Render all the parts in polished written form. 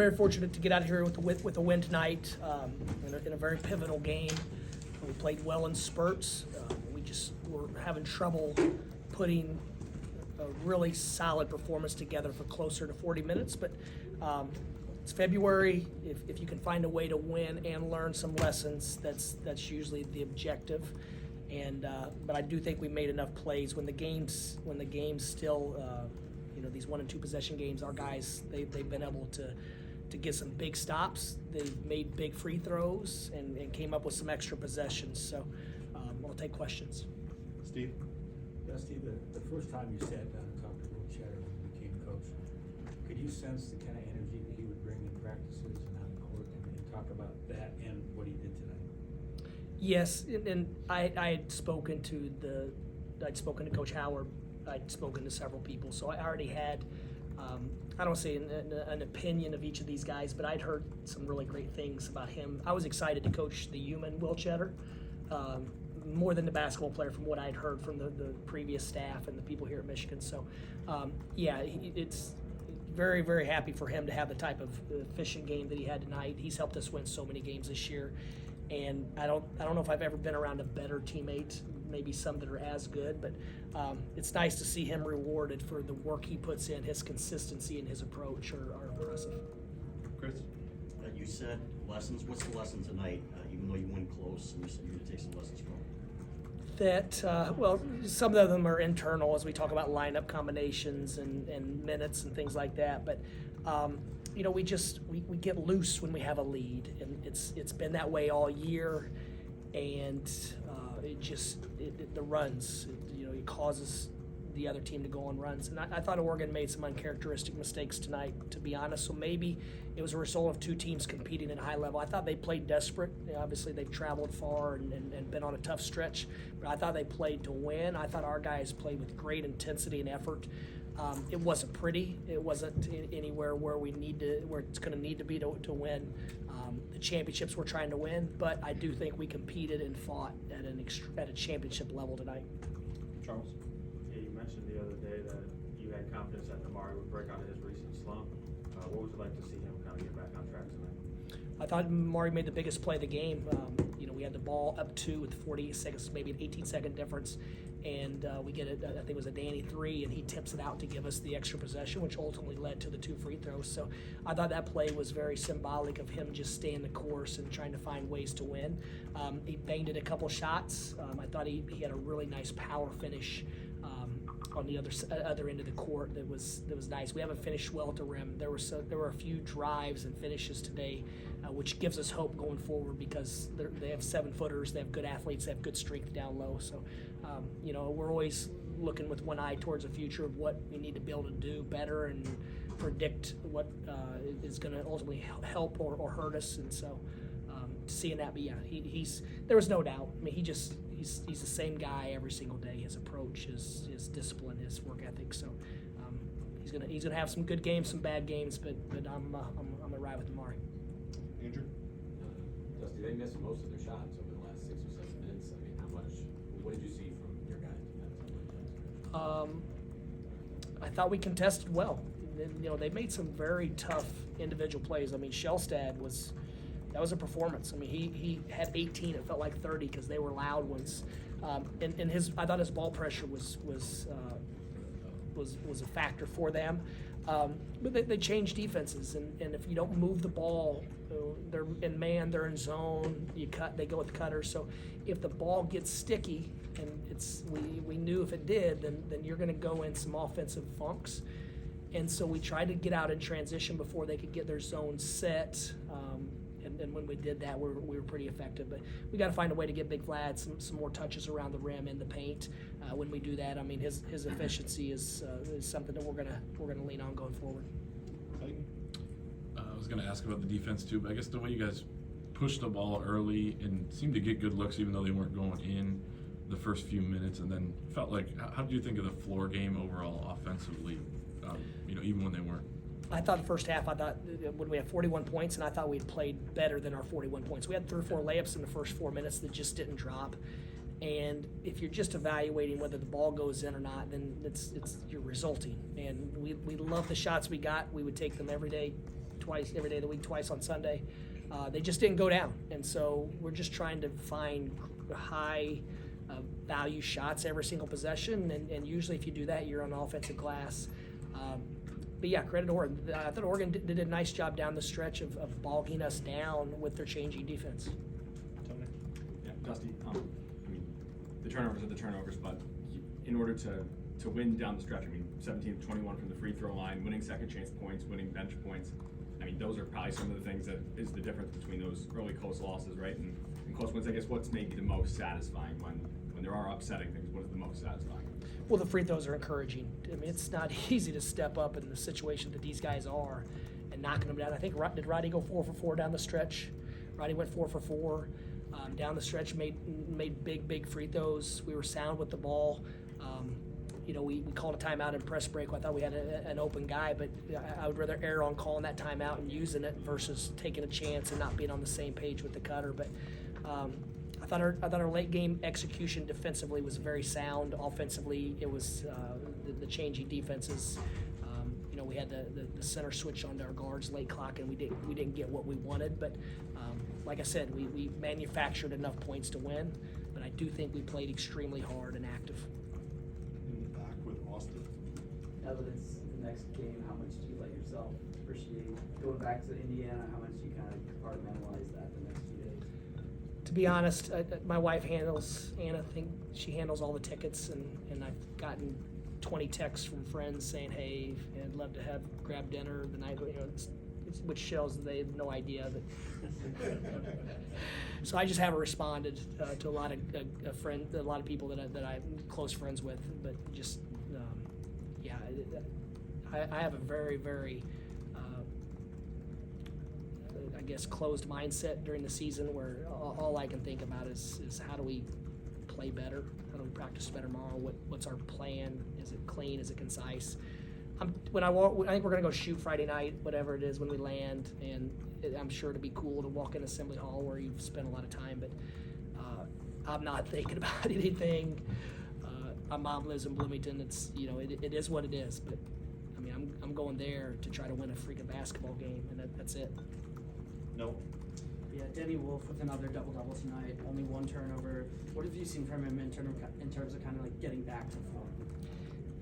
Very fortunate to get out of here with a win tonight in a very pivotal game. We played well in spurts. We just were having trouble putting a really solid performance together for closer to 40 minutes. But it's February. If you can find a way to win and learn some lessons, that's usually the objective. And but I do think we made enough plays when the games still these 1 and 2 possession games. Our guys they've been able to get some big stops. They've made big free throws and came up with some extra possessions. So I'll take questions. Steve? Dusty, the first time you sat down and talked to Tschetter when you became coach, could you sense the kind of energy that he would bring in practices and on the court and talk about that and what he did tonight? Yes, and I had spoken to Coach Howard. I'd spoken to several people, so I already had I don't say an opinion of each of these guys, but I'd heard some really great things about him. I was excited to coach the human Will Tschetter, more than the basketball player from what I'd heard from the previous staff and the people here at Michigan. So, it's very, very happy for him to have the type of efficient game that he had tonight. He's helped us win so many games this year, and I don't know if I've ever been around a better teammate. Maybe some that are as good, but it's nice to see him rewarded for the work he puts in. His consistency and his approach are impressive. Chris? You said lessons. What's the lesson tonight? Even though you went close, and you said you're going to take some lessons from it. That some of them are internal as we talk about lineup combinations and minutes and things like that. But we get loose when we have a lead, and it's been that way all year, and the runs, it causes the other team to go on runs. And I thought Oregon made some uncharacteristic mistakes tonight, to be honest. So maybe it was a result of two teams competing at a high level. I thought they played desperate. Obviously, they've traveled far and been on a tough stretch. But I thought they played to win. I thought our guys played with great intensity and effort. It wasn't pretty. It wasn't anywhere where it's going to need to be to win the championships we're trying to win. But I do think we competed and fought at a championship level tonight. Charles? Yeah, you mentioned the other day that you had confidence that Amari would break out of his recent slump. What was it like to see him kind of get back on track tonight? I thought Amari made the biggest play of the game. We had the ball up 2 with 40 seconds, maybe an 18-second difference, and we get it. I think it was a Danny 3, and he tips it out to give us the extra possession, which ultimately led to the 2 free throws. So I thought that play was very symbolic of him just staying the course and trying to find ways to win. He banged it a couple shots. I thought he had a really nice power finish on the other end of the court that was nice. We haven't finished well at the rim. There were a few drives and finishes today, which gives us hope going forward because they have 7-footers, they have good athletes, they have good strength down low. So, we're always looking with one eye towards the future of what we need to be able to do better and predict what is going to ultimately help or hurt us. And so, seeing that, but yeah, there was no doubt. I mean, he's the same guy every single day. His approach, his discipline, his work ethic. So he's gonna have some good games, some bad games, but I'm gonna ride with Amari. Andrew? Dusty, they missed most of their shots over the last 6 or 7 minutes. I mean, what did you see from your guys? I thought we contested well. They made some very tough individual plays. I mean, Shellstad that was a performance. I mean, he had 18. It felt like 30 because they were loud ones. And I thought his ball pressure was a factor for them. But they changed defenses, and if you don't move the ball, they're in man, they're in zone. They go with the cutter. So if the ball gets sticky, and we knew if it did, then you're going to go in some offensive funks. And so we tried to get out in transition before they could get their zone set. And when we did that, we were pretty effective. But we got to find a way to get Big Vlad some more touches around the rim in the paint. When we do that, I mean, his efficiency is something that we're gonna lean on going forward. I was gonna ask about the defense too, but I guess the way you guys pushed the ball early and seemed to get good looks, even though they weren't going in the first few minutes, and then felt like, how do you think of the floor game overall offensively? Even when they weren't. I thought the first half, when we had 41 points, and I thought we had played better than our 41 points. We had 3 or 4 layups in the first 4 minutes that just didn't drop. And if you're just evaluating whether the ball goes in or not, then you're resulting. And we love the shots we got. We would take them every day, twice every day of the week, twice on Sunday. They just didn't go down, and so we're just trying to find high value shots every single possession, and usually if you do that, you're on offensive glass. But yeah, credit to Oregon. I thought Oregon did a nice job down the stretch of bogging us down with their changing defense. Tony? Yeah, Dusty, I mean, the turnovers are the turnovers, but in order to win down the stretch, I mean, 17-21 from the free throw line, winning second chance points, winning bench points, I mean, those are probably some of the things that is the difference between those early close losses, right? And close wins, I guess, what's maybe the most satisfying when there are upsetting things? What is the most satisfying? Well, the free throws are encouraging. I mean, it's not easy to step up in the situation that these guys are and knocking them down. I think, did Roddy go 4 for 4 down the stretch? Roddy went 4 for 4 down the stretch, made big free throws. We were sound with the ball. We called a timeout in press break. I thought we had an open guy, but I would rather err on calling that timeout and using it versus taking a chance and not being on the same page with the cutter. But I thought our late game execution defensively was very sound. Offensively, it was the changing defenses. We had the center switch onto our guards late clock, and we didn't get what we wanted. But like I said, we manufactured enough points to win. But I do think we played extremely hard and active. In the back with Austin. Now that it's the next game, how much do you let yourself appreciate going back to Indiana? How much do you kind of compartmentalize that the next few days? To be honest, my wife handles, Anna, she handles all the tickets, and I've gotten 20 texts from friends saying, hey, I'd love to grab dinner the night, which shows that they have no idea. So I just haven't responded to a lot of people that I'm close friends with, but just, I have a very, very, I guess, closed mindset during the season where all I can think about is how do we play better? How do we practice better tomorrow? What's our plan? Is it clean? Is it concise? I think we're gonna go shoot Friday night, whatever it is when we land, and I'm sure it'll be cool to walk in Assembly Hall where you've spent a lot of time, but I'm not thinking about anything. My mom lives in Bloomington. It's it is what it is, but I mean I'm going there to try to win a freaking basketball game, and that's it. No. Yeah, Denny Wolf with another double-double tonight, only 1 turnover. What have you seen from him in terms of kind of like getting back to form?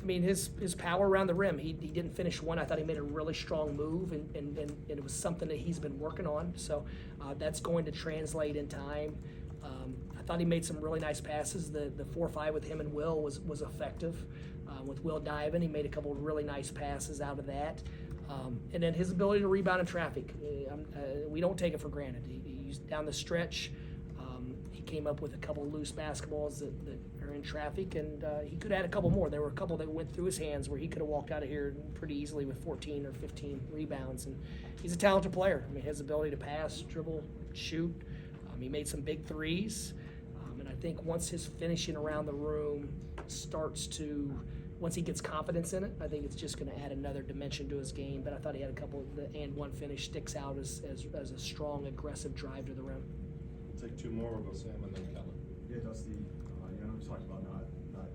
I mean, his power around the rim, he didn't finish one. I thought he made a really strong move, and it was something that he's been working on. So that's going to translate in time. I thought he made some really nice passes. The 4-5 with him and Will was effective. With Will diving, he made a couple of really nice passes out of that. And then his ability to rebound in traffic, we don't take it for granted. He's down the stretch. He came up with a couple of loose basketballs that are in traffic, and he could add a couple more. There were a couple that went through his hands where he could have walked out of here pretty easily with 14 or 15 rebounds. And he's a talented player. I mean, his ability to pass, dribble, shoot. He made some big threes. And I think once his finishing around the room once he gets confidence in it, I think it's just going to add another dimension to his game. But I thought he had a couple of the and one finish sticks out as a strong, aggressive drive to the rim. We'll take 2 more. We'll go Sam and then Keller. Yeah, Dusty, I know we talked about not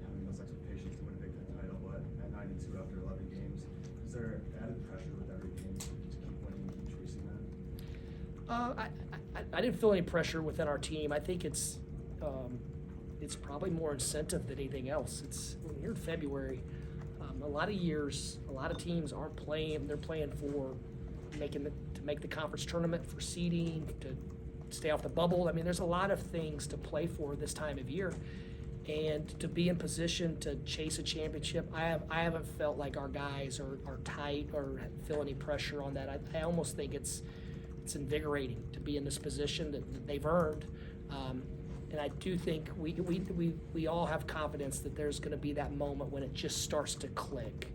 having those expectations to win a Big Ten title, but at 9-2 after 11 games, is there added pressure with every game to keep winning and keep chasing that? I didn't feel any pressure within our team. I think it's probably more incentive than anything else. When you're in February, a lot of years, a lot of teams aren't playing. They're playing for to make the conference tournament, for seeding, to stay off the bubble. I mean, there's a lot of things to play for this time of year, and to be in position to chase a championship, I haven't felt like our guys are tight or feel any pressure on that. I almost think it's invigorating to be in this position that they've earned. And I do think we all have confidence that there's going to be that moment when it just starts to click.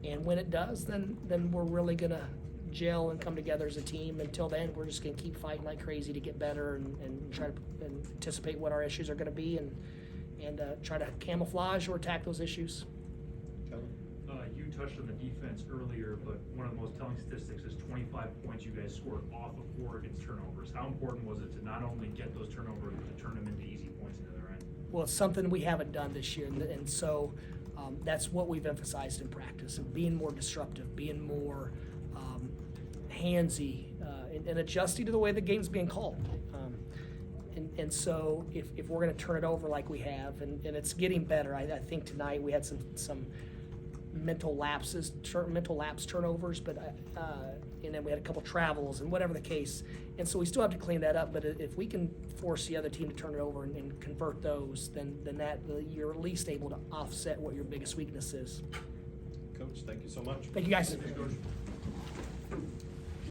And when it does, then we're really going to gel and come together as a team. Until then, we're just going to keep fighting like crazy to get better and try to anticipate what our issues are going to be and try to camouflage or attack those issues. Keller? You touched on the defense earlier, but one of the most telling statistics is 25 points you guys scored off of Oregon's turnovers. How important was it to not only get those turnovers, but to turn them into easy points into their end? Well, it's something we haven't done this year, and so that's what we've emphasized in practice, and being more disruptive, being more handsy and adjusting to the way the game's being called. And so if we're going to turn it over like we have, and it's getting better, I think tonight we had some mental lapse turnovers, but and then we had a couple travels and whatever the case, and so we still have to clean that up. But if we can force the other team to turn it over and convert those, then that you're at least able to offset what your biggest weakness is. Coach, thank you so much. Thank you guys. Thanks, Coach.